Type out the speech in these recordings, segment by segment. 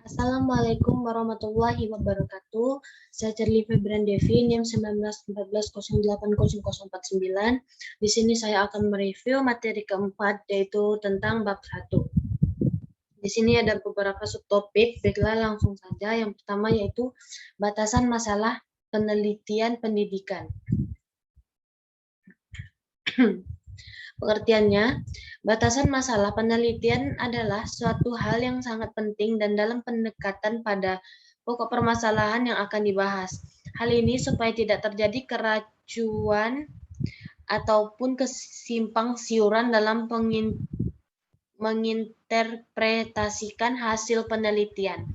Assalamualaikum warahmatullahi wabarakatuh. Saya Charlie Febrian Devi, NIM 1914080049. Di sini saya akan mereview materi keempat, yaitu tentang bab 1. Di sini ada beberapa subtopik, baiklah langsung saja. Yang pertama yaitu batasan masalah penelitian pendidikan. Pengertiannya, batasan masalah penelitian adalah suatu hal yang sangat penting dan dalam pendekatan pada pokok permasalahan yang akan dibahas. Hal ini supaya tidak terjadi keracuan ataupun kesimpang siuran dalam menginterpretasikan hasil penelitian.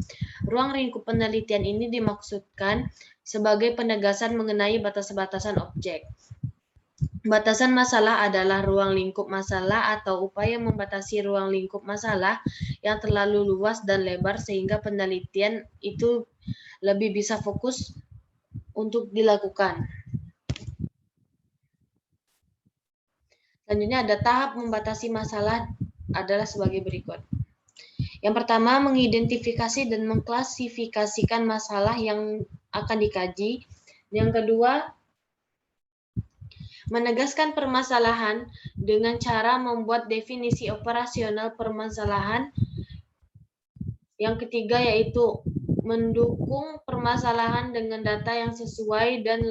Ruang lingkup penelitian ini dimaksudkan sebagai penegasan mengenai batas-batasan objek. Batasan masalah adalah ruang lingkup masalah atau upaya membatasi ruang lingkup masalah yang terlalu luas dan lebar sehingga penelitian itu lebih bisa fokus untuk dilakukan. Selanjutnya ada tahap membatasi masalah adalah sebagai berikut. Yang pertama, mengidentifikasi dan mengklasifikasikan masalah yang akan dikaji. Yang kedua, menegaskan permasalahan dengan cara membuat definisi operasional permasalahan. Yang ketiga yaitu mendukung permasalahan dengan data yang sesuai dan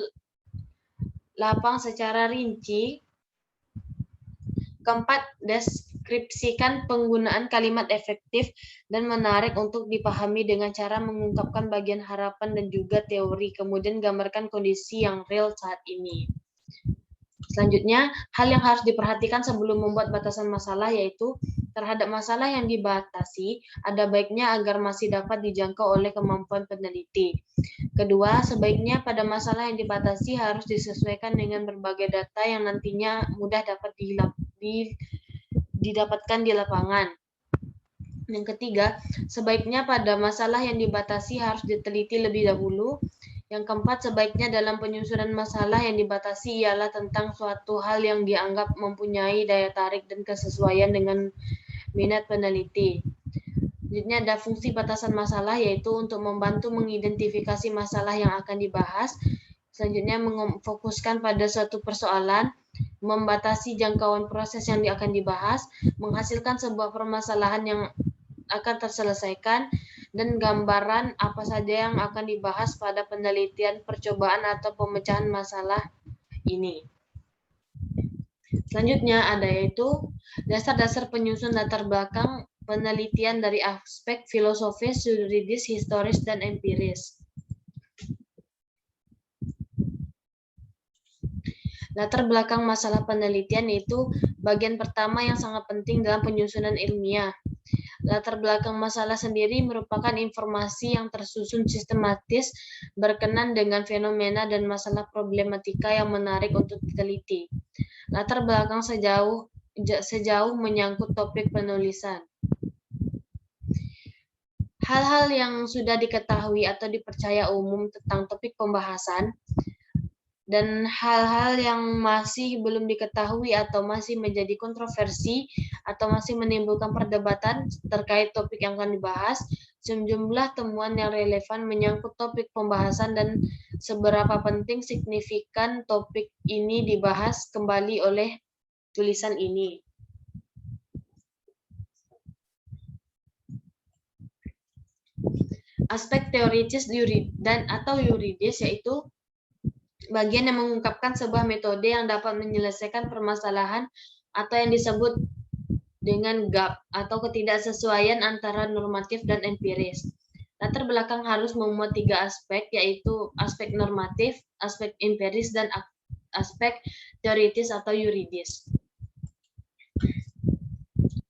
lapang secara rinci. Keempat, deskripsikan penggunaan kalimat efektif dan menarik untuk dipahami dengan cara mengungkapkan bagian harapan dan juga teori, kemudian gambarkan kondisi yang real saat ini. Selanjutnya, hal yang harus diperhatikan sebelum membuat batasan masalah yaitu terhadap masalah yang dibatasi, ada baiknya agar masih dapat dijangkau oleh kemampuan peneliti. Kedua, sebaiknya pada masalah yang dibatasi harus disesuaikan dengan berbagai data yang nantinya mudah dapat didapatkan di lapangan. Yang ketiga, sebaiknya pada masalah yang dibatasi harus diteliti lebih dahulu. Yang keempat, sebaiknya dalam penyusunan masalah yang dibatasi ialah tentang suatu hal yang dianggap mempunyai daya tarik dan kesesuaian dengan minat peneliti. Selanjutnya ada fungsi batasan masalah yaitu untuk membantu mengidentifikasi masalah yang akan dibahas. Selanjutnya memfokuskan pada suatu persoalan, membatasi jangkauan proses yang akan dibahas, menghasilkan sebuah permasalahan yang akan terselesaikan, dan gambaran apa saja yang akan dibahas pada penelitian, percobaan, atau pemecahan masalah ini. Selanjutnya ada yaitu dasar-dasar penyusun latar belakang penelitian dari aspek filosofis, yuridis, historis, dan empiris. Latar belakang masalah penelitian itu bagian pertama yang sangat penting dalam penyusunan ilmiah. Latar belakang masalah sendiri merupakan informasi yang tersusun sistematis berkenan dengan fenomena dan masalah problematika yang menarik untuk diteliti. Latar belakang sejauh menyangkut topik penulisan. Hal-hal yang sudah diketahui atau dipercaya umum tentang topik pembahasan dan hal-hal yang masih belum diketahui atau masih menjadi kontroversi atau masih menimbulkan perdebatan terkait topik yang akan dibahas, sejumlah temuan yang relevan menyangkut topik pembahasan dan seberapa penting signifikan topik ini dibahas kembali oleh tulisan ini. Aspek teoritis atau yuridis yaitu bagian yang mengungkapkan sebuah metode yang dapat menyelesaikan permasalahan atau yang disebut dengan gap atau ketidaksesuaian antara normatif dan empiris. Latar belakang harus memuat 3 aspek, yaitu aspek normatif, aspek empiris, dan aspek teoritis atau yuridis.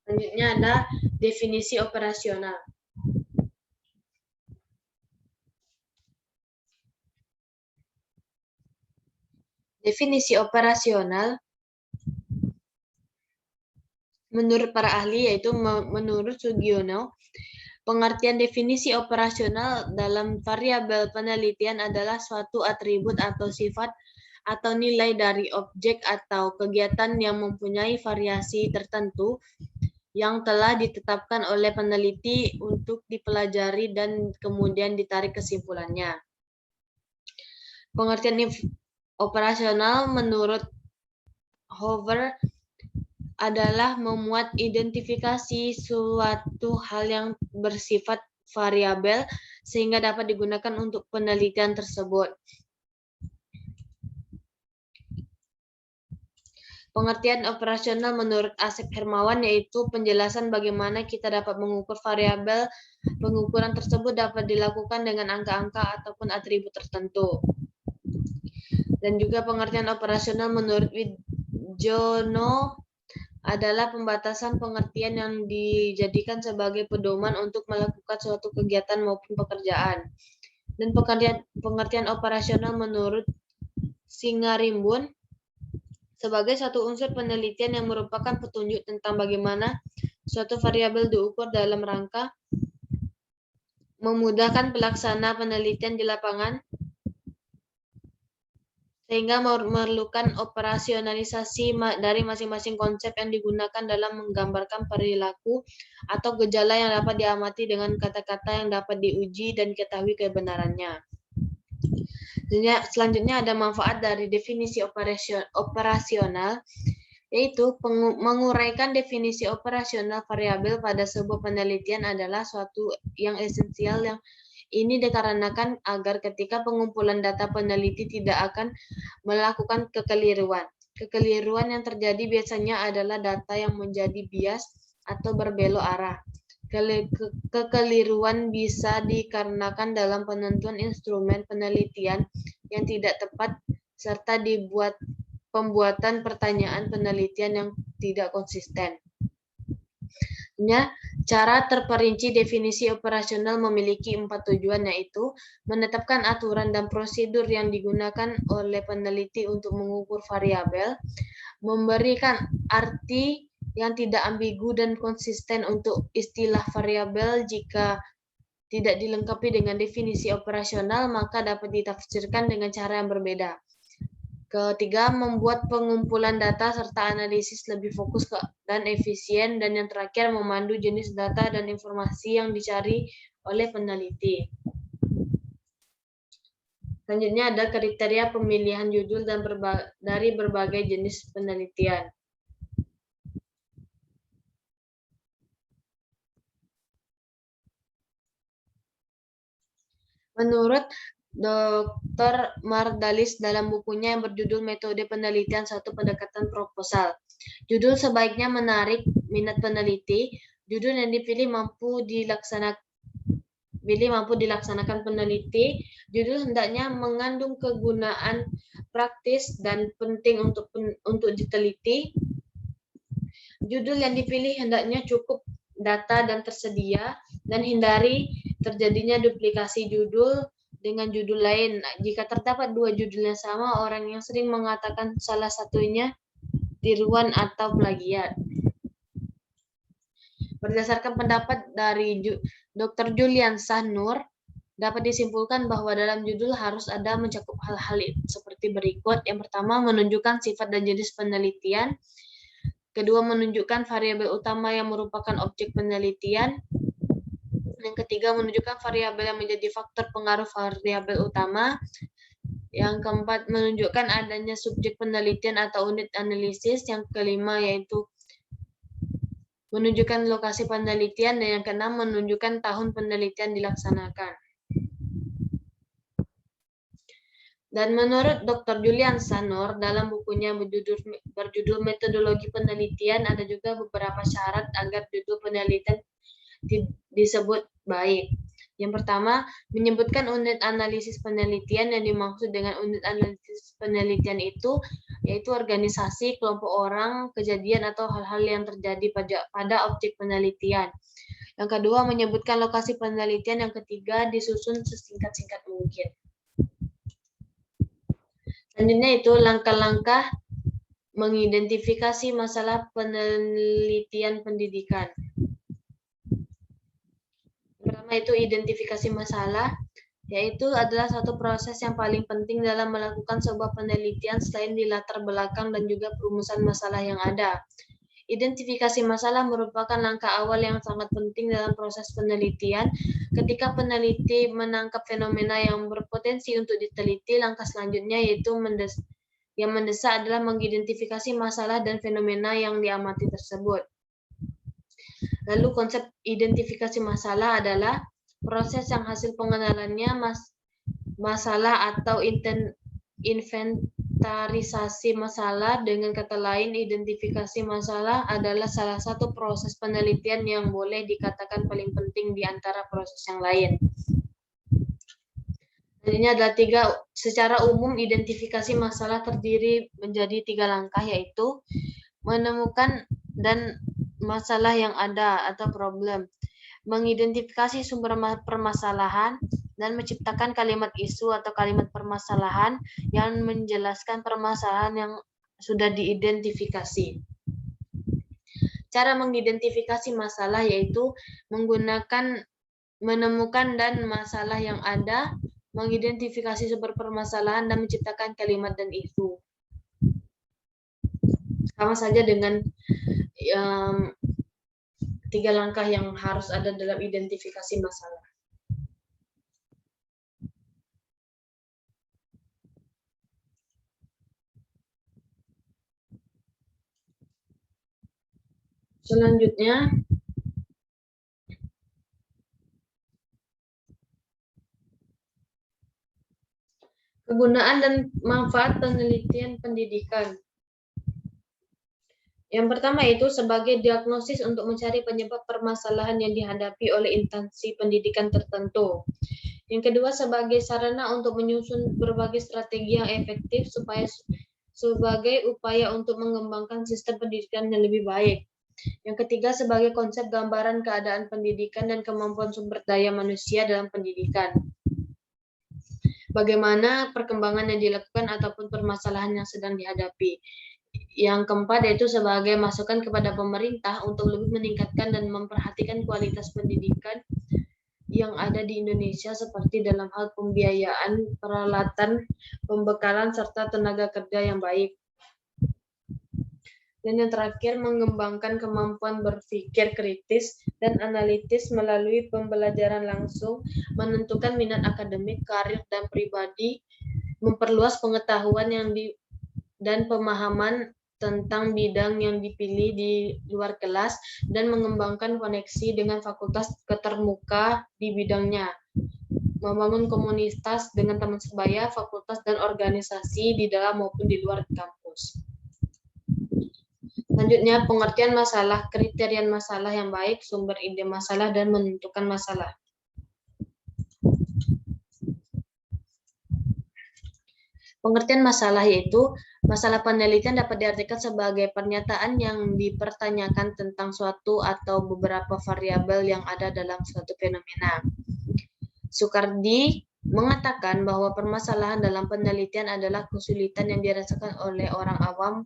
Selanjutnya ada definisi operasional. Definisi operasional menurut para ahli yaitu menurut Sugiono, pengertian definisi operasional dalam variabel penelitian adalah suatu atribut atau sifat atau nilai dari objek atau kegiatan yang mempunyai variasi tertentu yang telah ditetapkan oleh peneliti untuk dipelajari dan kemudian ditarik kesimpulannya. Pengertian operasional menurut Hoover adalah memuat identifikasi suatu hal yang bersifat variabel sehingga dapat digunakan untuk penelitian tersebut. Pengertian operasional menurut Asep Hermawan yaitu penjelasan bagaimana kita dapat mengukur variabel. Pengukuran tersebut dapat dilakukan dengan angka-angka ataupun atribut tertentu. Dan juga pengertian operasional menurut Wijono adalah pembatasan pengertian yang dijadikan sebagai pedoman untuk melakukan suatu kegiatan maupun pekerjaan. Dan pengertian operasional menurut Singarimbun sebagai satu unsur penelitian yang merupakan petunjuk tentang bagaimana suatu variabel diukur dalam rangka memudahkan pelaksana penelitian di lapangan, sehingga memerlukan operasionalisasi dari masing-masing konsep yang digunakan dalam menggambarkan perilaku atau gejala yang dapat diamati dengan kata-kata yang dapat diuji dan diketahui kebenarannya. Selanjutnya ada manfaat dari definisi operasional, yaitu menguraikan definisi operasional variabel pada sebuah penelitian adalah suatu yang esensial yang ini dikarenakan agar ketika pengumpulan data peneliti tidak akan melakukan kekeliruan. Kekeliruan yang terjadi biasanya adalah data yang menjadi bias atau berbelok arah. Kekeliruan bisa dikarenakan dalam penentuan instrumen penelitian yang tidak tepat serta pembuatan pertanyaan penelitian yang tidak konsisten. Cara terperinci definisi operasional memiliki 4 tujuan, yaitu menetapkan aturan dan prosedur yang digunakan oleh peneliti untuk mengukur variabel, memberikan arti yang tidak ambigu dan konsisten untuk istilah variabel. Jika tidak dilengkapi dengan definisi operasional, maka dapat ditafsirkan dengan cara yang berbeda. Ketiga, membuat pengumpulan data serta analisis lebih fokus dan efisien. Dan yang terakhir, memandu jenis data dan informasi yang dicari oleh peneliti. Selanjutnya ada kriteria pemilihan judul dari berbagai jenis penelitian. Menurut Dr. Mardalis dalam bukunya yang berjudul Metode Penelitian Satu Pendekatan Proposal, judul sebaiknya menarik minat peneliti. Judul yang dipilih mampu dilaksanakan peneliti. Judul hendaknya mengandung kegunaan praktis dan penting untuk diteliti. Judul yang dipilih hendaknya cukup data dan tersedia, dan hindari terjadinya duplikasi judul dengan judul lain. Jika terdapat 2 judul yang sama, orang yang sering mengatakan salah satunya tiruan atau plagiat. Berdasarkan pendapat dari Dr. Julian Sahnur, dapat disimpulkan bahwa dalam judul harus ada mencakup hal-hal seperti berikut. Yang pertama, menunjukkan sifat dan jenis penelitian. Kedua, menunjukkan variabel utama yang merupakan objek penelitian. Yang ketiga, menunjukkan variabel yang menjadi faktor pengaruh variabel utama. Yang keempat, menunjukkan adanya subjek penelitian atau unit analisis. Yang kelima, yaitu menunjukkan lokasi penelitian. Dan yang keenam, menunjukkan tahun penelitian dilaksanakan. Dan menurut Dr. Julian Sahnur dalam bukunya berjudul Metodologi Penelitian, ada juga beberapa syarat agar judul penelitian disebut baik. Yang pertama, menyebutkan unit analisis penelitian. Yang dimaksud dengan unit analisis penelitian itu yaitu organisasi, kelompok orang, kejadian atau hal-hal yang terjadi pada objek penelitian. Yang kedua, menyebutkan lokasi penelitian. Yang ketiga, disusun sesingkat-singkat mungkin. Selanjutnya itu langkah-langkah mengidentifikasi masalah penelitian pendidikan. Pertama itu identifikasi masalah, yaitu adalah satu proses yang paling penting dalam melakukan sebuah penelitian selain di latar belakang dan juga perumusan masalah yang ada. Identifikasi masalah merupakan langkah awal yang sangat penting dalam proses penelitian. Ketika peneliti menangkap fenomena yang berpotensi untuk diteliti, langkah selanjutnya yaitu yang mendesak adalah mengidentifikasi masalah dan fenomena yang diamati tersebut. Lalu konsep identifikasi masalah adalah proses yang hasil pengenalannya masalah atau inventarisasi masalah. Dengan kata lain, identifikasi masalah adalah salah satu proses penelitian yang boleh dikatakan paling penting di antara proses yang lain. Ini adalah secara umum identifikasi masalah terdiri menjadi 3 langkah, yaitu menemukan dan masalah yang ada atau problem, mengidentifikasi sumber permasalahan, dan menciptakan kalimat isu atau kalimat permasalahan yang menjelaskan permasalahan yang sudah diidentifikasi. Cara mengidentifikasi masalah yaitu menemukan dan masalah yang ada, mengidentifikasi sumber permasalahan, dan menciptakan kalimat dan isu. Sama saja dengan 3 langkah yang harus ada dalam identifikasi masalah. Selanjutnya, kegunaan dan manfaat penelitian pendidikan. Yang pertama itu sebagai diagnosis untuk mencari penyebab permasalahan yang dihadapi oleh instansi pendidikan tertentu. Yang kedua sebagai sarana untuk menyusun berbagai strategi yang efektif sebagai upaya untuk mengembangkan sistem pendidikan yang lebih baik. Yang ketiga sebagai konsep gambaran keadaan pendidikan dan kemampuan sumber daya manusia dalam pendidikan. Bagaimana perkembangan yang dilakukan ataupun permasalahan yang sedang dihadapi. Yang keempat yaitu sebagai masukan kepada pemerintah untuk lebih meningkatkan dan memperhatikan kualitas pendidikan yang ada di Indonesia seperti dalam hal pembiayaan, peralatan, pembekalan, serta tenaga kerja yang baik. Dan yang terakhir, mengembangkan kemampuan berpikir kritis dan analitis melalui pembelajaran langsung, menentukan minat akademik, karir, dan pribadi, memperluas pengetahuan dan pemahaman tentang bidang yang dipilih di luar kelas, dan mengembangkan koneksi dengan fakultas ketermuka di bidangnya, membangun komunitas dengan teman sebaya, fakultas, dan organisasi di dalam maupun di luar kampus. Selanjutnya, pengertian masalah, kriteria masalah yang baik, sumber ide masalah, dan menentukan masalah. Pengertian masalah yaitu masalah penelitian dapat diartikan sebagai pernyataan yang dipertanyakan tentang suatu atau beberapa variabel yang ada dalam suatu fenomena. Soekardi mengatakan bahwa permasalahan dalam penelitian adalah kesulitan yang dirasakan oleh orang awam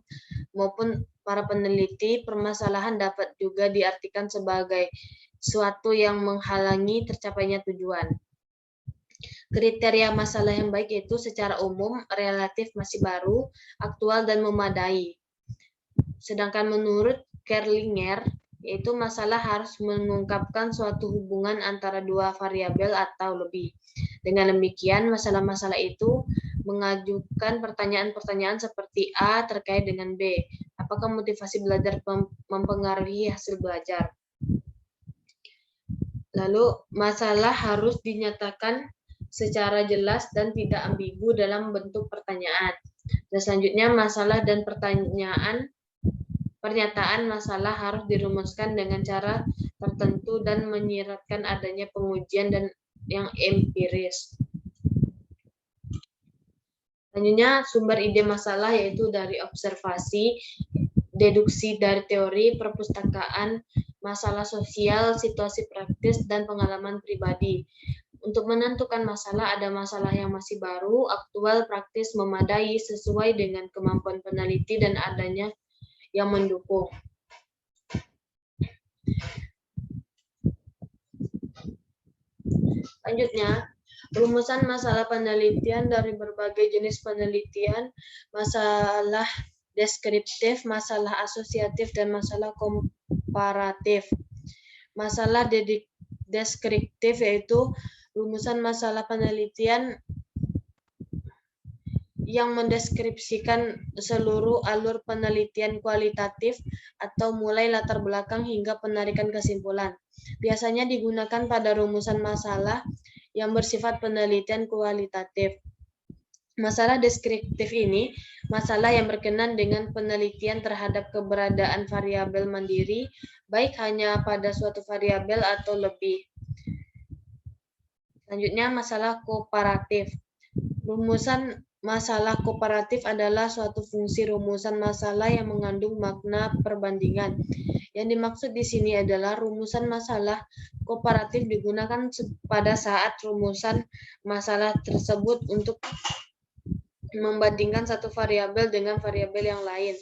maupun para peneliti. Permasalahan dapat juga diartikan sebagai suatu yang menghalangi tercapainya tujuan. Kriteria masalah yang baik itu secara umum, relatif masih baru, aktual, dan memadai. Sedangkan menurut Kerlinger, yaitu masalah harus mengungkapkan suatu hubungan antara dua variabel atau lebih. Dengan demikian, masalah-masalah itu mengajukan pertanyaan-pertanyaan seperti A terkait dengan B. Apakah motivasi belajar mempengaruhi hasil belajar? Lalu, masalah harus dinyatakan secara jelas dan tidak ambigu dalam bentuk pertanyaan. Dan selanjutnya masalah dan pernyataan masalah harus dirumuskan dengan cara tertentu dan menyiratkan adanya pengujian dan yang empiris. Selanjutnya sumber ide masalah yaitu dari observasi, deduksi dari teori, perpustakaan, masalah sosial, situasi praktis, dan pengalaman pribadi. Untuk menentukan masalah, ada masalah yang masih baru, aktual, praktis, memadai, sesuai dengan kemampuan peneliti, dan adanya yang mendukung. Selanjutnya, rumusan masalah penelitian dari berbagai jenis penelitian, masalah deskriptif, masalah asosiatif, dan masalah komparatif. Masalah deskriptif yaitu rumusan masalah penelitian yang mendeskripsikan seluruh alur penelitian kualitatif atau mulai latar belakang hingga penarikan kesimpulan. Biasanya digunakan pada rumusan masalah yang bersifat penelitian kualitatif. Masalah deskriptif ini masalah yang berkenaan dengan penelitian terhadap keberadaan variabel mandiri, baik hanya pada suatu variabel atau lebih. Selanjutnya, masalah komparatif. Rumusan masalah komparatif adalah suatu fungsi rumusan masalah yang mengandung makna perbandingan. Yang dimaksud di sini adalah rumusan masalah komparatif digunakan pada saat rumusan masalah tersebut untuk membandingkan satu variabel dengan variabel yang lain.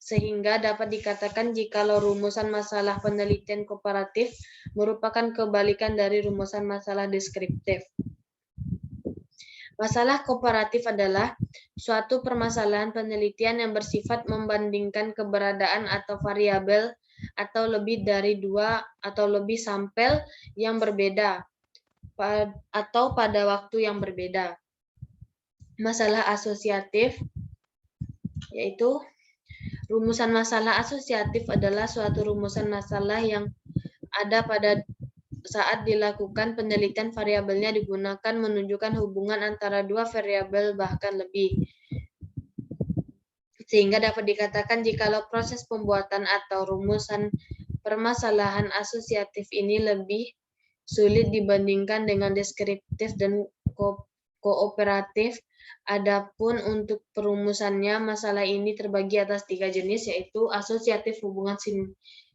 Sehingga dapat dikatakan jikalau rumusan masalah penelitian komparatif merupakan kebalikan dari rumusan masalah deskriptif. Masalah komparatif adalah suatu permasalahan penelitian yang bersifat membandingkan keberadaan atau variabel atau lebih dari dua atau lebih sampel yang berbeda atau pada waktu yang berbeda. Masalah asosiatif yaitu rumusan masalah asosiatif adalah suatu rumusan masalah yang ada pada saat dilakukan penelitian variabelnya digunakan menunjukkan hubungan antara dua variabel bahkan lebih. Sehingga dapat dikatakan jikalau proses pembuatan atau rumusan permasalahan asosiatif ini lebih sulit dibandingkan dengan deskriptif dan kooperatif. Adapun untuk perumusannya, masalah ini terbagi atas 3 jenis, yaitu asosiatif hubungan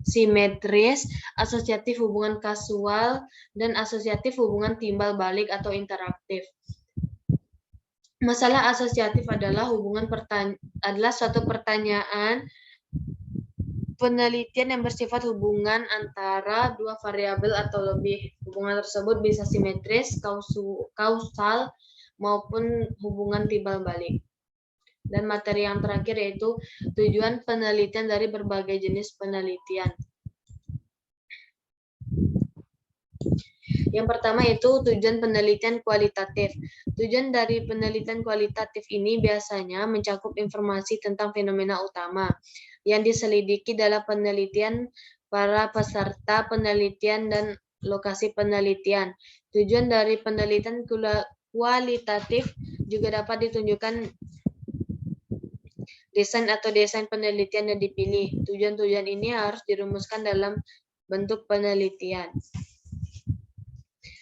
simetris, asosiatif hubungan kasual, dan asosiatif hubungan timbal balik atau interaktif. Masalah asosiatif adalah suatu pertanyaan penelitian yang bersifat hubungan antara dua variabel atau lebih. Hubungan tersebut bisa simetris, kausal, maupun hubungan timbal balik. Dan materi yang terakhir yaitu tujuan penelitian dari berbagai jenis penelitian. Yang pertama itu tujuan penelitian kualitatif. Tujuan dari penelitian kualitatif ini biasanya mencakup informasi tentang fenomena utama yang diselidiki dalam penelitian, para peserta penelitian, dan lokasi penelitian. Tujuan dari penelitian kualitatif juga dapat ditunjukkan desain atau desain penelitian yang dipilih. Tujuan-tujuan ini harus dirumuskan dalam bentuk penelitian.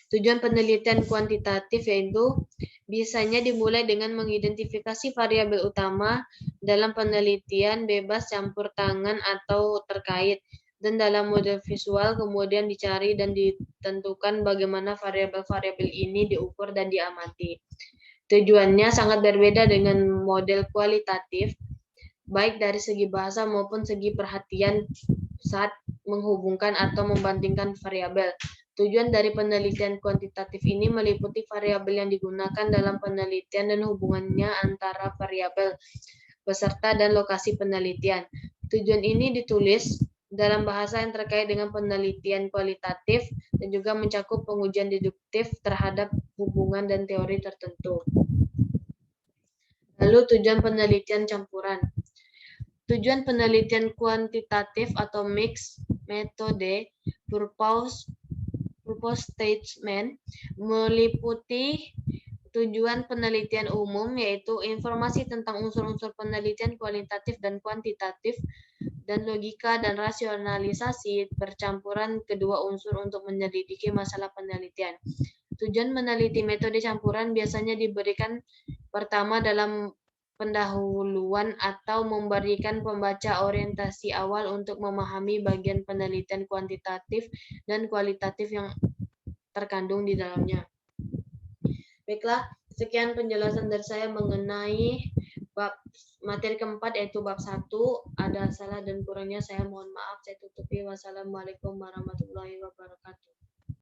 Tujuan penelitian kuantitatif yaitu biasanya dimulai dengan mengidentifikasi variabel utama dalam penelitian bebas campur tangan atau terkait, dan dalam model visual kemudian dicari dan ditentukan bagaimana variabel-variabel ini diukur dan diamati. Tujuannya sangat berbeda dengan model kualitatif, baik dari segi bahasa maupun segi perhatian saat menghubungkan atau membandingkan variabel. Tujuan dari penelitian kuantitatif ini meliputi variabel yang digunakan dalam penelitian dan hubungannya antara variabel, peserta, dan lokasi penelitian. Tujuan ini ditulis dalam bahasa yang terkait dengan penelitian kualitatif dan juga mencakup pengujian deduktif terhadap hubungan dan teori tertentu. Lalu tujuan penelitian campuran. Tujuan penelitian kuantitatif atau mixed metode purpose statement meliputi tujuan penelitian umum, yaitu informasi tentang unsur-unsur penelitian kualitatif dan kuantitatif, dan logika dan rasionalisasi percampuran kedua unsur untuk menyelidiki masalah penelitian. Tujuan meneliti metode campuran biasanya diberikan pertama dalam pendahuluan atau memberikan pembaca orientasi awal untuk memahami bagian penelitian kuantitatif dan kualitatif yang terkandung di dalamnya. Baiklah, sekian penjelasan dari saya mengenai bab materi keempat yaitu bab 1. Ada salah dan kurangnya saya mohon maaf. Saya tutupi. Wassalamualaikum warahmatullahi wabarakatuh.